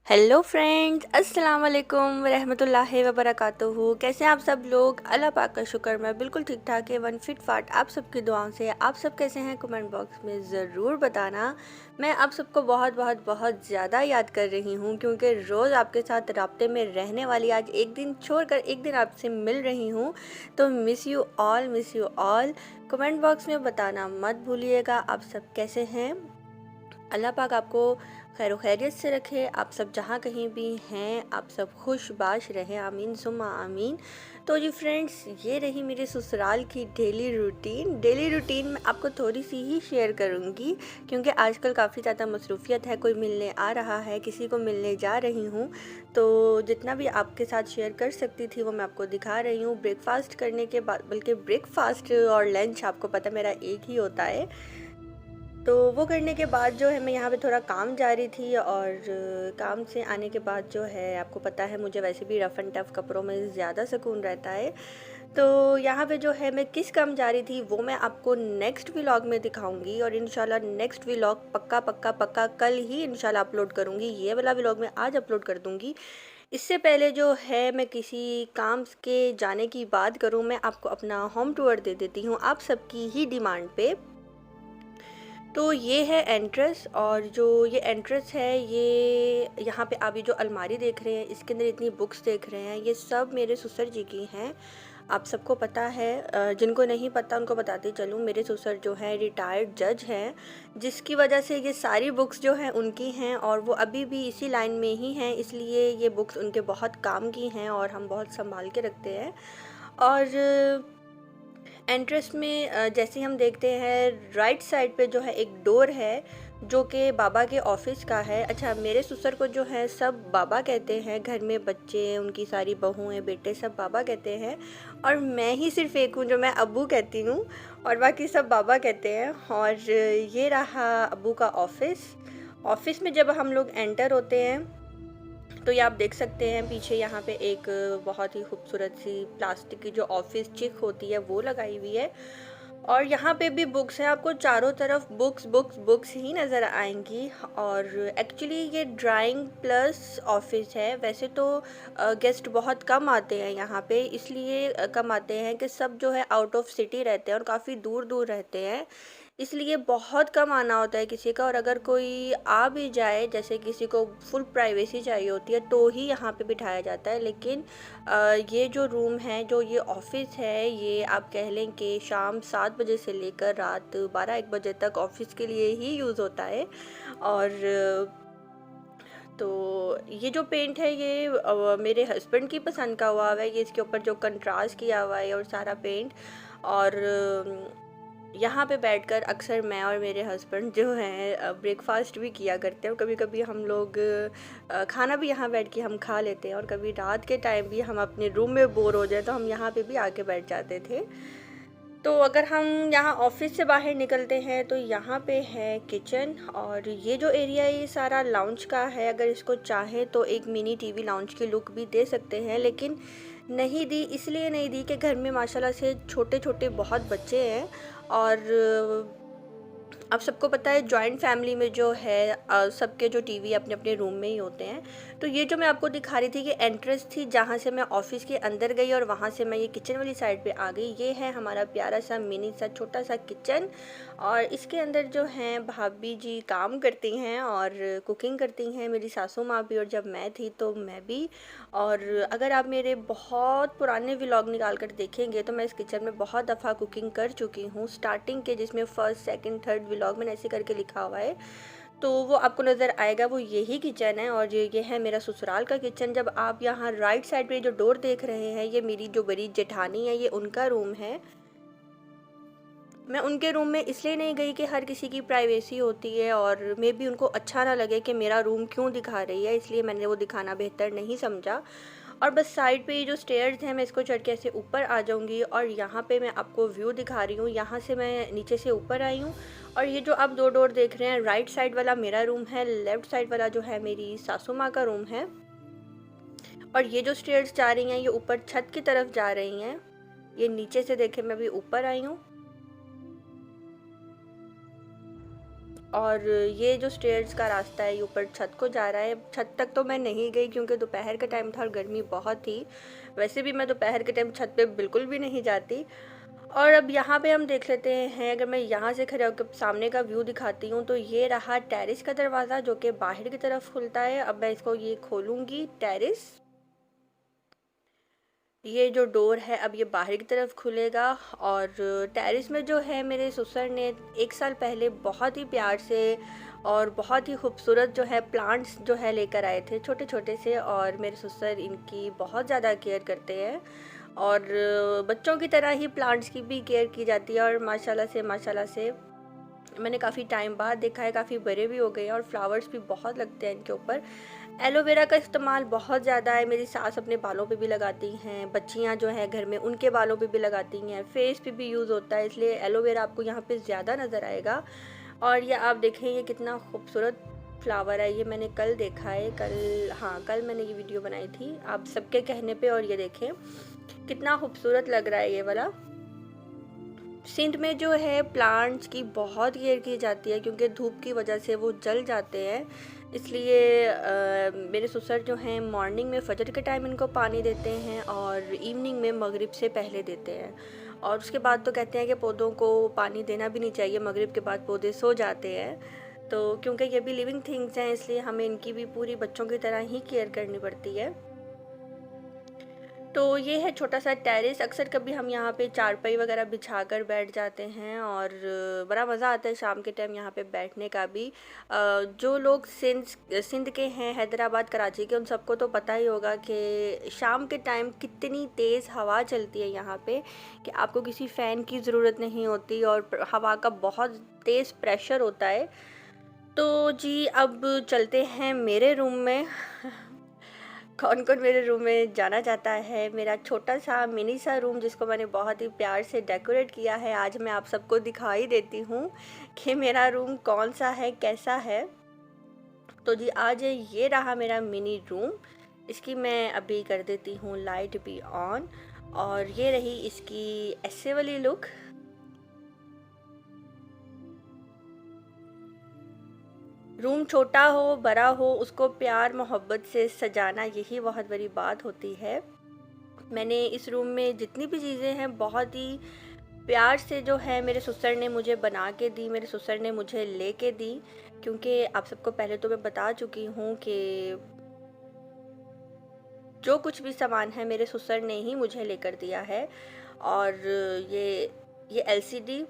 Hello friends, अस्सलाम वालेकुम रहमतुल्लाहि व बरकातुहू। कैसे हैं आप सब लोग? अल्लाह पाक का शुक्र, मैं बिल्कुल ठीक ठाक है, वन फिट फाट आप सबकी दुआओं से। आप सब कैसे हैं कमेंट बॉक्स में ज़रूर बताना। मैं आप सबको बहुत बहुत बहुत ज़्यादा याद कर रही हूँ, क्योंकि रोज़ आपके साथ राब्ते में रहने वाली आज एक दिन छोड़कर एक दिन आपसे मिल रही हूँ। तो miss you all, miss you all. Comment box में बताना मत भूलिएगा आप सब कैसे हैं। अल्लाह पाक आपको खैर खैरियत से रखे। आप सब जहाँ कहीं भी हैं आप सब खुश बाश रहें, आमीन सुम्मा आमीन। तो जी फ्रेंड्स, ये रही मेरे ससुराल की डेली रूटीन मैं आपको थोड़ी सी ही शेयर करूँगी, क्योंकि आजकल काफ़ी ज़्यादा मसरूफ़ियत है। कोई मिलने आ रहा है, किसी को मिलने जा रही हूँ, तो जितना भी आपके साथ शेयर कर सकती थी वो मैं आपको दिखा रही हूँ। ब्रेकफास्ट करने के बाद, बल्कि ब्रेकफास्ट और लंच आपको पता मेरा एक ही होता है, तो वो करने के बाद जो है मैं यहाँ पे थोड़ा काम जा रही थी। और काम से आने के बाद जो है आपको पता है मुझे वैसे भी रफ़ एंड टफ़ कपड़ों में ज़्यादा सुकून रहता है। तो यहाँ पे जो है मैं किस काम जा रही थी वो मैं आपको नेक्स्ट व्लॉग में दिखाऊंगी, और इंशाल्लाह नेक्स्ट व्लॉग पक्का पक्का पक्का कल ही इंशाल्लाह अपलोड करूँगी। ये वाला व्लॉग मैं आज अपलोड कर दूँगी। इससे पहले जो है मैं किसी काम के जाने की बात करूँ, मैं आपको अपना होम टूर दे देती हूँ आप सबकी ही डिमांड पे। तो ये है एंट्रेंस, और जो ये एंट्रेंस है, ये यहाँ पे आप ये जो अलमारी देख रहे हैं इसके अंदर इतनी बुक्स देख रहे हैं, ये सब मेरे ससुर जी की हैं। आप सबको पता है, जिनको नहीं पता उनको बताती चलूँ, मेरे ससुर जो है रिटायर्ड जज हैं, जिसकी वजह से ये सारी बुक्स जो हैं उनकी हैं, और वो अभी भी इसी लाइन में ही हैं, इसलिए ये बुक्स उनके बहुत काम की हैं और हम बहुत संभाल के रखते हैं। और एंट्रेंस में जैसे हम देखते हैं राइट साइड पे जो है एक डोर है, जो कि बाबा के ऑफिस का है। अच्छा, मेरे ससुर को जो है सब बाबा कहते हैं, घर में बच्चे, उनकी सारी बहुएं, बेटे सब बाबा कहते हैं, और मैं ही सिर्फ एक हूँ जो मैं अब्बू कहती हूँ, और बाकी सब बाबा कहते हैं। और ये रहा अब्बू का ऑफिस। ऑफिस में जब हम लोग एंटर होते हैं तो ये आप देख सकते हैं पीछे यहाँ पे एक बहुत ही खूबसूरत सी प्लास्टिक की जो ऑफिस चिक होती है वो लगाई हुई है, और यहाँ पे भी बुक्स हैं, आपको चारों तरफ बुक्स बुक्स बुक्स ही नज़र आएंगी। और एक्चुअली ये ड्राइंग प्लस ऑफिस है। वैसे तो गेस्ट बहुत कम आते हैं यहाँ पे, इसलिए कम आते हैं कि सब जो है आउट ऑफ सिटी रहते हैं और काफ़ी दूर दूर रहते हैं, इसलिए बहुत कम आना होता है किसी का। और अगर कोई आ भी जाए, जैसे किसी को फुल प्राइवेसी चाहिए होती है, तो ही यहाँ पे बिठाया जाता है। लेकिन ये जो रूम है, जो ये ऑफिस है, ये आप कह लें कि शाम 7 बजे से लेकर रात 12-1 बजे तक ऑफिस के लिए ही यूज़ होता है। और तो ये जो पेंट है ये मेरे हस्बैंड की पसंद का हुआ है, ये इसके ऊपर जो कंट्रास्ट किया हुआ है और सारा पेंट। और यहाँ पे बैठकर अक्सर मैं और मेरे हस्बैंड जो हैं ब्रेकफास्ट भी किया करते हैं, और कभी कभी हम लोग खाना भी यहाँ बैठ के हम खा लेते हैं, और कभी रात के टाइम भी हम अपने रूम में बोर हो जाए तो हम यहाँ पे भी आके बैठ जाते थे। तो अगर हम यहाँ ऑफिस से बाहर निकलते हैं तो यहाँ पे है किचन, और ये जो एरिया है ये सारा लाउंज का है। अगर इसको चाहे तो एक मिनी टीवी लाउंज की लुक भी दे सकते हैं, लेकिन नहीं दी, इसलिए नहीं दी कि घर में माशाल्लाह से छोटे छोटे बहुत बच्चे हैं। और आप सबको पता है जॉइंट फैमिली में जो है सबके जो टीवी अपने अपने रूम में ही होते हैं। तो ये जो मैं आपको दिखा रही थी कि एंट्रेंस थी जहाँ से मैं ऑफिस के अंदर गई, और वहाँ से मैं ये किचन वाली साइड पे आ गई। ये है हमारा प्यारा सा मिनी सा छोटा सा किचन, और इसके अंदर जो हैं भाभी जी काम करती हैं और कुकिंग करती हैं, मेरी सासू माँ भी, और जब मैं थी तो मैं भी। और अगर आप मेरे बहुत पुराने व्लॉग निकाल कर देखेंगे तो मैं इस किचन में बहुत दफ़ा कुकिंग कर चुकी हूँ, स्टार्टिंग के जिसमें फर्स्ट सेकंड थर्ड व्लॉग मैंने ऐसे करके लिखा हुआ है, तो वो आपको नज़र आएगा, वो यही किचन है। और ये है मेरा ससुराल का किचन। जब आप यहाँ राइट साइड पे जो डोर देख रहे हैं, ये मेरी जो बड़ी जेठानी है, ये उनका रूम है। मैं उनके रूम में इसलिए नहीं गई कि हर किसी की प्राइवेसी होती है, और मे भी उनको अच्छा ना लगे कि मेरा रूम क्यों दिखा रही है, इसलिए मैंने वो दिखाना बेहतर नहीं समझा। और बस साइड पे ये जो स्टेयर्स हैं, मैं इसको चढ़ के ऐसे ऊपर आ जाऊंगी, और यहाँ पे मैं आपको व्यू दिखा रही हूँ। यहाँ से मैं नीचे से ऊपर आई हूँ, और ये जो आप दो डोर देख रहे हैं, राइट साइड वाला मेरा रूम है, लेफ़्ट साइड वाला जो है मेरी सासू माँ का रूम है। और ये जो स्टेयर्स जा रही हैं ये ऊपर छत की तरफ जा रही हैं। ये नीचे से देखे मैं भी ऊपर आई हूँ। और ये जो स्टेयर्स का रास्ता है ये ऊपर छत को जा रहा है। छत तक तो मैं नहीं गई क्योंकि दोपहर का टाइम था और गर्मी बहुत थी। वैसे भी मैं दोपहर के टाइम छत पे बिल्कुल भी नहीं जाती। और अब यहाँ पे हम देख लेते हैं, अगर मैं यहाँ से खड़े होकर सामने का व्यू दिखाती हूँ तो ये रहा टेरेस का दरवाज़ा जो कि बाहर की तरफ खुलता है। अब मैं इसको ये खोलूँगी टेरेस, ये जो डोर है अब ये बाहर की तरफ खुलेगा। और टेरेस में जो है मेरे ससुर ने 1 साल पहले बहुत ही प्यार से और बहुत ही खूबसूरत जो है प्लांट्स जो है लेकर आए थे, छोटे छोटे से। और मेरे ससुर इनकी बहुत ज़्यादा केयर करते हैं और बच्चों की तरह ही प्लांट्स की भी केयर की जाती है। और माशाल्लाह से मैंने काफ़ी टाइम बाद देखा है, काफ़ी बड़े भी हो गए हैं और फ्लावर्स भी बहुत लगते हैं इनके ऊपर। एलोवेरा का इस्तेमाल बहुत ज़्यादा है, मेरी सास अपने बालों पे भी लगाती हैं, बच्चियां जो हैं घर में उनके बालों पे भी लगाती हैं, फेस पे भी यूज़ होता है, इसलिए एलोवेरा आपको यहाँ पे ज़्यादा नज़र आएगा। और ये आप देखें ये कितना खूबसूरत फ्लावर है, ये मैंने कल देखा है, कल मैंने ये वीडियो बनाई थी आप सबके कहने पे। और ये देखें कितना खूबसूरत लग रहा है ये वाला। सिंध में जो है प्लांट्स की बहुत केयर की जाती है क्योंकि धूप की वजह से वो जल जाते हैं, इसलिए मेरे ससुर जो हैं मॉर्निंग में फजर के टाइम इनको पानी देते हैं और इवनिंग में मगरिब से पहले देते हैं। और उसके बाद तो कहते हैं कि पौधों को पानी देना भी नहीं चाहिए, मगरिब के बाद पौधे सो जाते हैं। तो क्योंकि ये भी लिविंग थिंग्स हैं इसलिए हमें इनकी भी पूरी बच्चों की तरह ही केयर करनी पड़ती है। तो ये है छोटा सा टेरेस। अक्सर कभी हम यहाँ पे चारपाई वगैरह बिछा कर बैठ जाते हैं और बड़ा मज़ा आता है शाम के टाइम यहाँ पे बैठने का भी। जो लोग सिंध के हैं, हैदराबाद कराची के, उन सबको तो पता ही होगा कि शाम के टाइम कितनी तेज़ हवा चलती है यहाँ पे कि आपको किसी फ़ैन की ज़रूरत नहीं होती और हवा का बहुत तेज़ प्रेशर होता है। तो जी अब चलते हैं मेरे रूम में। कौन कौन मेरे रूम में जाना चाहता है? मेरा छोटा सा मिनी सा रूम जिसको मैंने बहुत ही प्यार से डेकोरेट किया है, आज मैं आप सबको दिखाई देती हूँ कि मेरा रूम कौन सा है, कैसा है। तो जी आज ये रहा मेरा मिनी रूम। इसकी मैं अभी कर देती हूँ लाइट भी ऑन और ये रही इसकी ऐसे वाली लुक। रूम छोटा हो बड़ा हो उसको प्यार मोहब्बत से सजाना यही बहुत बड़ी बात होती है। मैंने इस रूम में जितनी भी चीज़ें हैं बहुत ही प्यार से जो है मेरे ससुर ने मुझे बना के दी, मेरे ससुर ने मुझे ले के दी। क्योंकि आप सबको पहले तो मैं बता चुकी हूँ कि जो कुछ भी सामान है मेरे ससुर ने ही मुझे लेकर दिया है। और ये एलसीडी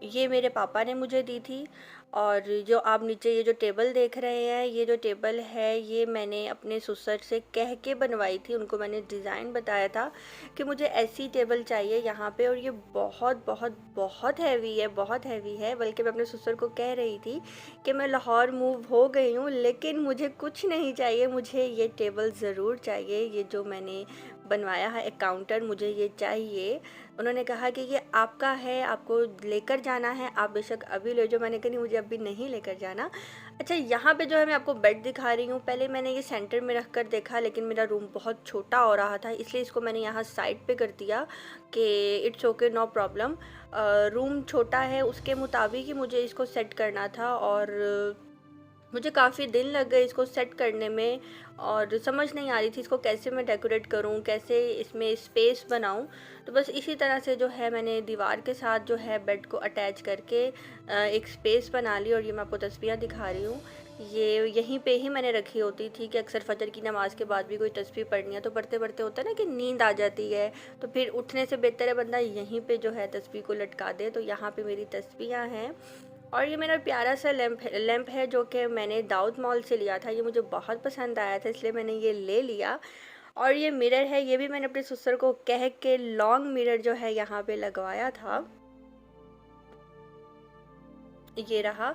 ये मेरे पापा ने मुझे दी थी। और जो आप नीचे ये जो टेबल देख रहे हैं, ये जो टेबल है ये मैंने अपने ससुर से कह के बनवाई थी। उनको मैंने डिज़ाइन बताया था कि मुझे ऐसी टेबल चाहिए यहाँ पे। और ये बहुत बहुत बहुत हैवी है, बहुत हैवी है। बल्कि मैं अपने ससुर को कह रही थी कि मैं लाहौर मूव हो गई हूँ लेकिन मुझे कुछ नहीं चाहिए, मुझे ये टेबल ज़रूर चाहिए। ये जो मैंने बनवाया है एक काउंटर, मुझे ये चाहिए। उन्होंने कहा कि ये आपका है, आपको लेकर जाना है, आप बेशक अभी ले जाओ। मैंने कहा नहीं मुझे अभी नहीं लेकर जाना। अच्छा यहाँ पे जो है मैं आपको बेड दिखा रही हूँ। पहले मैंने ये सेंटर में रख कर देखा लेकिन मेरा रूम बहुत छोटा हो रहा था, इसलिए इसको मैंने यहाँ साइड पे कर दिया कि it's okay, no problem. Room छोटा है उसके मुताबिक ही मुझे इसको सेट करना था और मुझे काफ़ी दिन लग गए इसको सेट करने में और समझ नहीं आ रही थी इसको कैसे मैं डेकोरेट करूं, कैसे इसमें स्पेस बनाऊं। तो बस इसी तरह से जो है मैंने दीवार के साथ जो है बेड को अटैच करके एक स्पेस बना ली। और ये मैं आपको तस्वीरें दिखा रही हूँ, ये यहीं पे ही मैंने रखी होती थी कि अक्सर फजर की नमाज़ के बाद भी कोई तस्बीह पढ़नी है तो पढ़ते पढ़ते होता है ना कि नींद आ जाती है, तो फिर उठने से बेहतर है बंदा यहीं पे जो है तस्बीह को लटका दे। तो यहाँ पे मेरी तस्बीहें हैं। और ये मेरा प्यारा सा लैंप है जो कि मैंने दाऊद मॉल से लिया था, ये मुझे बहुत पसंद आया था इसलिए मैंने ये ले लिया। और ये मिरर है, ये भी मैंने अपने ससुर को कह के लॉन्ग मिरर जो है यहाँ पे लगवाया था, ये रहा।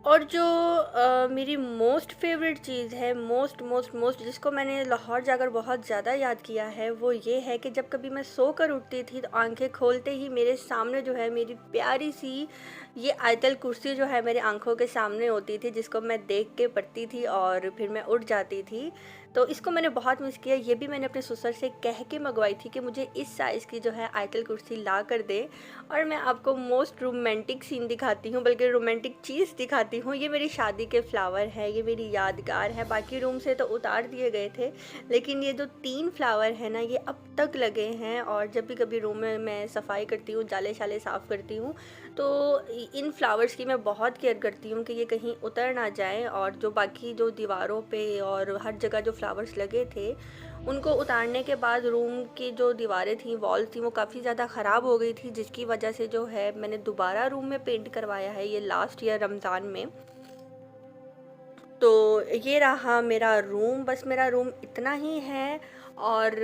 और जो मेरी मोस्ट फेवरेट चीज़ है, मोस्ट मोस्ट मोस्ट जिसको मैंने लाहौर जाकर बहुत ज़्यादा याद किया है, वो ये है कि जब कभी मैं सो कर उठती थी तो आंखें खोलते ही मेरे सामने जो है मेरी प्यारी सी ये आयतल कुर्सी जो है मेरी आंखों के सामने होती थी, जिसको मैं देख के पढ़ती थी और फिर मैं उठ जाती थी। तो इसको मैंने बहुत मिस किया। ये भी मैंने अपने ससुर से कह के मंगवाई थी कि मुझे इस साइज़ की जो है आयतल कुर्सी ला कर दे। और मैं आपको मोस्ट रोमांटिक सीन दिखाती हूँ, बल्कि रोमांटिक चीज़ दिखाती हूँ। ये मेरी शादी के फ्लावर है, ये मेरी यादगार है। बाकी रूम से तो उतार दिए गए थे, लेकिन ये जो 3 फ्लावर है ना, ये अब तक लगे हैं। और जब भी कभी रूम में मैं सफाई करती हूँ, जाले शाले साफ़ करती हूँ, तो इन फ्लावर्स की मैं बहुत केयर करती हूँ कि ये कहीं उतर ना जाए। और जो बाकी जो दीवारों पे और हर जगह जो फ्लावर्स लगे थे, उनको उतारने के बाद रूम की जो दीवारें थी, वॉल थी, वो काफ़ी ज़्यादा ख़राब हो गई थी, जिसकी वजह से जो है मैंने दोबारा रूम में पेंट करवाया है, ये लास्ट ईयर रमज़ान में। तो ये रहा मेरा रूम। बस मेरा रूम इतना ही है, और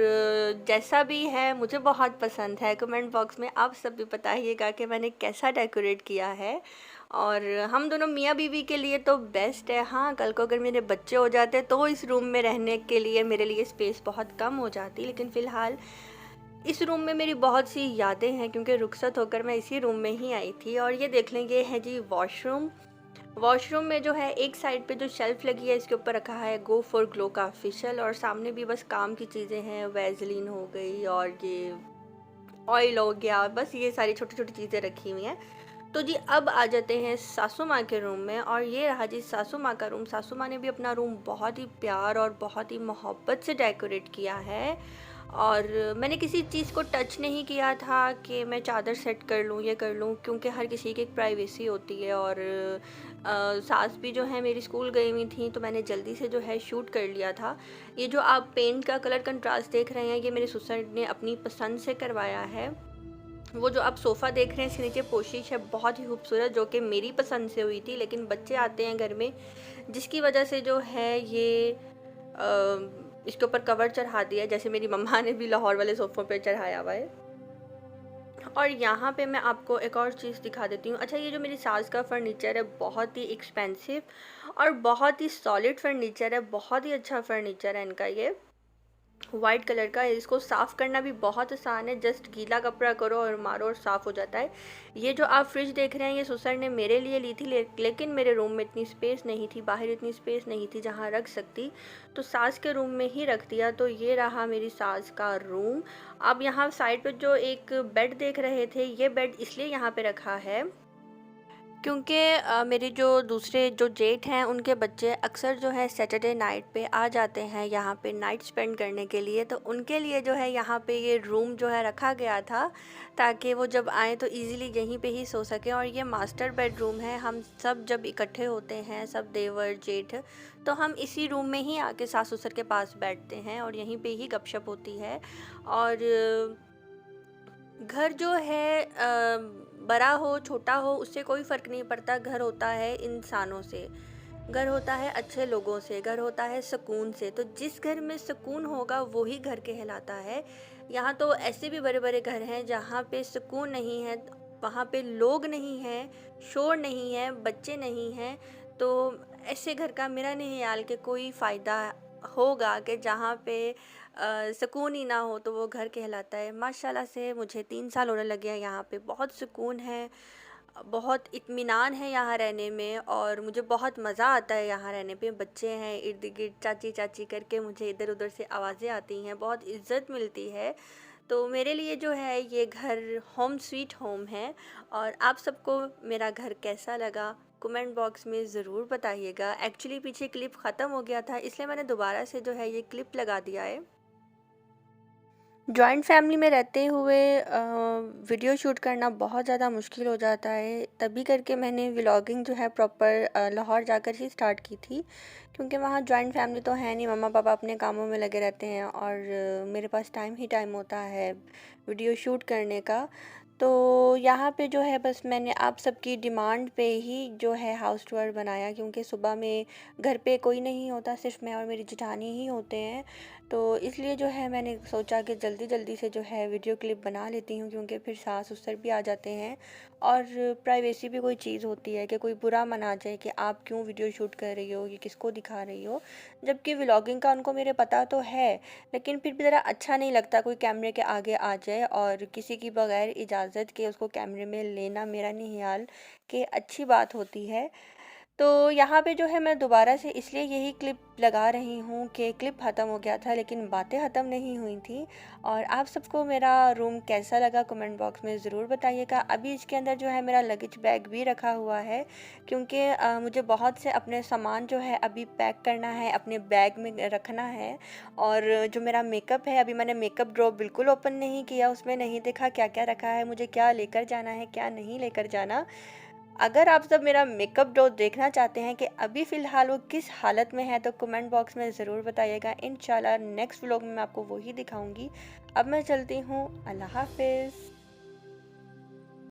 जैसा भी है मुझे बहुत पसंद है। कमेंट बॉक्स में आप सब भी बताइएगा कि मैंने कैसा डेकोरेट किया है। और हम दोनों मियाँ बीवी के लिए तो बेस्ट है। हाँ, कल को अगर मेरे बच्चे हो जाते तो इस रूम में रहने के लिए मेरे लिए स्पेस बहुत कम हो जाती, लेकिन फ़िलहाल इस रूम में मेरी बहुत सी यादें हैं, क्योंकि रुखसत होकर मैं इसी रूम में ही आई थी। और ये देख लें, ये है जी वॉशरूम। वॉशरूम में जो है एक साइड पे जो शेल्फ लगी है, इसके ऊपर रखा है गो फॉर ग्लो का फेशियल, और सामने भी बस काम की चीज़ें हैं, वैसलीन हो गई और ये ऑयल हो गया, बस ये सारी छोटी छोटी चीज़ें रखी हुई हैं। तो जी अब आ जाते हैं सासू माँ के रूम में, और ये रहा जी सासू माँ का रूम। सासू माँ ने भी अपना रूम बहुत ही प्यार और बहुत ही मोहब्बत से डेकोरेट किया है। और मैंने किसी चीज़ को टच नहीं किया था कि मैं चादर सेट कर लूँ, ये कर लूँ, क्योंकि हर किसी की एक प्राइवेसी होती है। और सास भी जो है मेरी स्कूल गई हुई थी, तो मैंने जल्दी से जो है शूट कर लिया था। ये जो आप पेंट का कलर कंट्रास्ट देख रहे हैं, ये मेरे ससुर ने अपनी पसंद से करवाया है। वो जो आप सोफ़ा देख रहे हैं, इसके नीचे पोशिश है बहुत ही खूबसूरत, जो कि मेरी पसंद से हुई थी, लेकिन बच्चे आते हैं घर में, जिसकी वजह से जो है ये इसके ऊपर कवर चढ़ा दिया, जैसे मेरी मम्मा ने भी लाहौर वाले सोफ़ों पे चढ़ाया हुआ है। और यहाँ पे मैं आपको एक और चीज़ दिखा देती हूँ। अच्छा, ये जो मेरी सास का फर्नीचर है, बहुत ही एक्सपेंसिव और बहुत ही सॉलिड फर्नीचर है, बहुत ही अच्छा फर्नीचर है इनका। ये वाइट कलर का है, इसको साफ़ करना भी बहुत आसान है, जस्ट गीला कपड़ा करो और मारो और साफ़ हो जाता है। ये जो आप फ्रिज देख रहे हैं, ये ससुर ने मेरे लिए ली थी, लेकिन मेरे रूम में इतनी स्पेस नहीं थी, बाहर इतनी स्पेस नहीं थी जहाँ रख सकती, तो सास के रूम में ही रख दिया। तो ये रहा मेरी सास का रूम। अब यहाँ साइड पे जो एक बेड देख रहे थे, ये बेड इसलिए यहाँ पे रखा है क्योंकि मेरे जो दूसरे जो जेठ हैं, उनके बच्चे अक्सर जो है सैटरडे नाइट पे आ जाते हैं यहाँ पे नाइट स्पेंड करने के लिए। तो उनके लिए जो है यहाँ पे ये रूम जो है रखा गया था, ताकि वो जब आएँ तो इजीली यहीं पे ही सो सकें। और ये मास्टर बेडरूम है। हम सब जब इकट्ठे होते हैं, सब देवर जेठ, तो हम इसी रूम में ही आके सास ससुर के पास बैठते हैं और यहीं पे ही गपशप होती है। और घर जो है बड़ा हो छोटा हो, उससे कोई फ़र्क नहीं पड़ता। घर होता है इंसानों से, घर होता है अच्छे लोगों से, घर होता है सुकून से। तो जिस घर में सुकून होगा वो ही घर कहलाता है। यहाँ तो ऐसे भी बड़े बड़े घर हैं जहाँ पे सुकून नहीं है, वहाँ पे लोग नहीं हैं, शोर नहीं है, बच्चे नहीं हैं। तो ऐसे घर का मेरा नहीं ख्याल कि कोई फ़ायदा होगा, कि जहाँ पे सुकून ही ना हो तो वो घर कहलाता है। माशाल्लाह से मुझे 3 साल होने लगे हैं यहाँ पे, बहुत सुकून है, बहुत इत्मीनान है यहाँ रहने में, और मुझे बहुत मज़ा आता है यहाँ रहने पे। बच्चे हैं इर्द गिर्द, चाची चाची करके मुझे इधर उधर से आवाज़ें आती हैं, बहुत इज़्ज़त मिलती है। तो मेरे लिए जो है ये घर होम स्वीट होम है। और आप सबको मेरा घर कैसा लगा, कमेंट बॉक्स में ज़रूर बताइएगा। एक्चुअली पीछे क्लिप ख़त्म हो गया था, इसलिए मैंने दोबारा से जो है ये क्लिप लगा दिया है। जॉइंट फैमिली में रहते हुए वीडियो शूट करना बहुत ज़्यादा मुश्किल हो जाता है, तभी करके मैंने व्लॉगिंग जो है प्रॉपर लाहौर जाकर ही स्टार्ट की थी, क्योंकि वहाँ जॉइंट फैमिली तो है नहीं, मम्मा पापा अपने कामों में लगे रहते हैं और मेरे पास टाइम ही टाइम होता है वीडियो शूट करने का। तो यहाँ पे जो है बस मैंने आप सबकी डिमांड पे ही जो है हाउस टूर बनाया, क्योंकि सुबह में घर पे कोई नहीं होता, सिर्फ मैं और मेरी जेठानी ही होते हैं। तो इसलिए जो है मैंने सोचा कि जल्दी जल्दी से जो है वीडियो क्लिप बना लेती हूँ, क्योंकि फिर सास ससुर भी आ जाते हैं और प्राइवेसी भी कोई चीज़ होती है कि कोई बुरा मना जाए कि आप क्यों वीडियो शूट कर रही हो, ये किसको दिखा रही हो। जबकि व्लॉगिंग का उनको मेरे पता तो है, लेकिन फिर भी ज़रा अच्छा नहीं लगता कोई कैमरे के आगे आ जाए और किसी की बगैर इजाज़त इजाज़त कि उसको कैमरे में लेना मेरा नहीं ख्याल कि अच्छी बात होती है। तो यहाँ पे जो है मैं दोबारा से इसलिए यही क्लिप लगा रही हूँ कि क्लिप ख़त्म हो गया था लेकिन बातें ख़त्म नहीं हुई थी। और आप सबको मेरा रूम कैसा लगा कमेंट बॉक्स में ज़रूर बताइएगा। अभी इसके अंदर जो है मेरा लगेज बैग भी रखा हुआ है, क्योंकि मुझे बहुत से अपने सामान जो है अभी पैक करना है, अपने बैग में रखना है। और जो मेरा मेकअप है, अभी मैंने मेकअप ड्रॉप बिल्कुल ओपन नहीं किया, उसमें नहीं देखा क्या क्या रखा है, मुझे क्या लेकर जाना है क्या नहीं लेकर जाना। अगर आप सब मेरा मेकअप डो देखना चाहते हैं कि अभी फ़िलहाल वो किस हालत में है, तो कमेंट बॉक्स में ज़रूर बताइएगा। इंशाल्लाह नेक्स्ट व्लॉग में मैं आपको वही दिखाऊंगी। अब मैं चलती हूँ, अल्लाह हाफिज़।